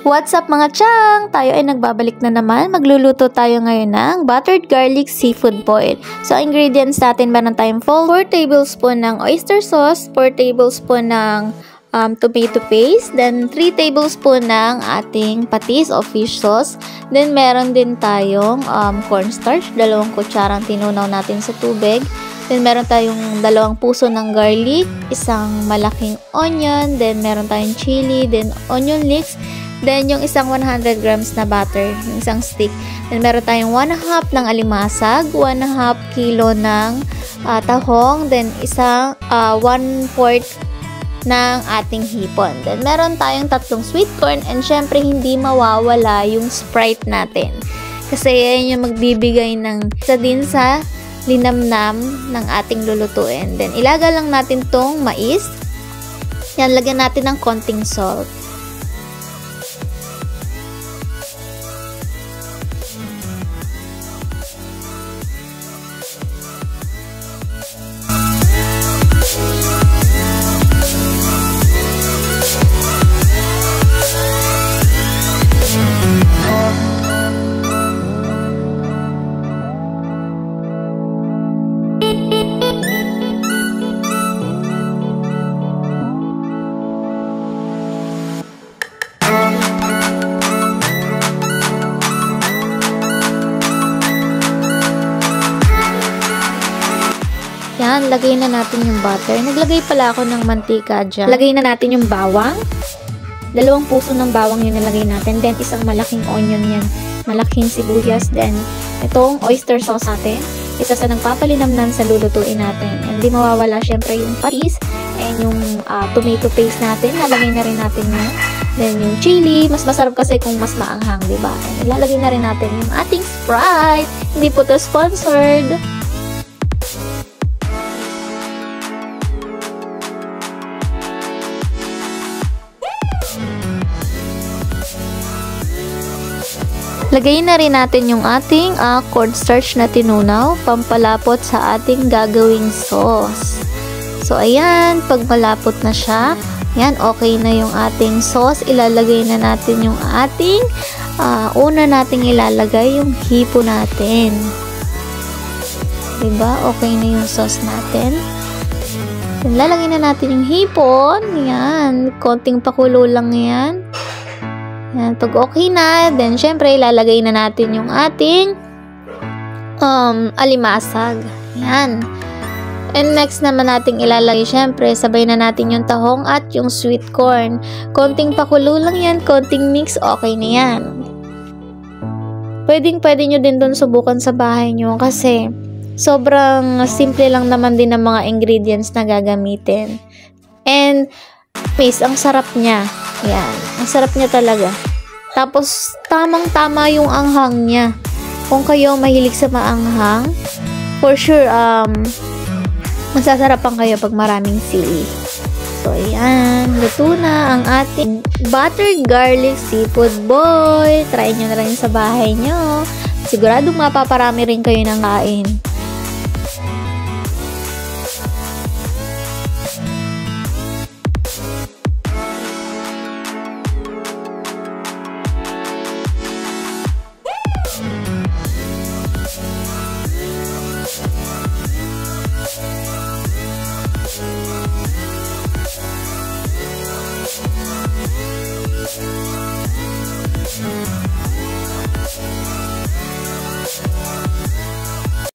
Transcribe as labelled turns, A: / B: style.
A: What's up mga chang? Tayo ay nagbabalik na naman. Magluluto tayo ngayon ng buttered garlic seafood boil. So, ingredients natin, meron tayong 4 tablespoon ng oyster sauce, 4 tablespoon ng tomato paste, then 3 tablespoon ng ating patis o fish sauce. Then, meron din tayong cornstarch, 2 kutsarang tinunaw natin sa tubig. Then, meron tayong 2 puso ng garlic, isang malaking onion, then meron tayong chili, then onion leeks, then yung isang 100 grams na butter, yung isang stick. Then meron tayong 1/2 ng alimasag, 1/2 kilo ng tahong, then isang 1/4 ng ating hipon. Then meron tayong 3 sweet corn, and syempre hindi mawawala yung Sprite natin. Kasi yan yung magbibigay ng isa din sa linamnam ng ating lulutuin. Then ilaga lang natin tong mais. Yan, lagyan natin ng konting salt. Yan, lagay na natin yung butter. Naglagay pala ako ng mantika dyan. Lagay na natin yung bawang. 2 puso ng bawang yung nilagay natin. Then, isang malaking onion yan. Malaking sibuyas. Then, itong oyster sauce natin. Isa sa nagpapalinamnan sa lulutuin natin. And di mawawala syempre yung patis and yung tomato paste natin. Lalagay na rin natin yan. Then, yung chili. Mas masarap kasi kung mas maanghang, diba? And ilalagay na rin natin yung ating Sprite. Hindi po to sponsored. Lagay na rin natin yung ating cornstarch na tinunaw, pampalapot sa ating gagawing sauce. So, ayan, pag malapot na siya, yan, okay na yung ating sauce. Ilalagay na natin yung ating, una nating ilalagay yung hipo natin. Diba? Okay na yung sauce natin. Lalagay na natin yung hipon. Yan, konting pakulo lang yan. Yan, pag okay na, then syempre ilalagay na natin yung ating alimasag. Yan. And next naman nating ilalagay, syempre sabay na natin yung tahong at yung sweet corn. Konting pakulo lang yan, konting mix, okay na yan. Pwede nyo din dun subukan sa bahay nyo kasi sobrang simple lang naman din ng mga ingredients na gagamitin. And ang sarap niya. Yan. Ang sarap niya talaga. Tapos, tamang-tama yung anghang niya. Kung kayo mahilig sa maanghang, for sure, masasarapan kayo pag maraming sili. So, ayan. Luto na ang ating buttered garlic seafood boil. Try nyo na rin sa bahay nyo. Siguradong mapaparami rin kayo ng kain.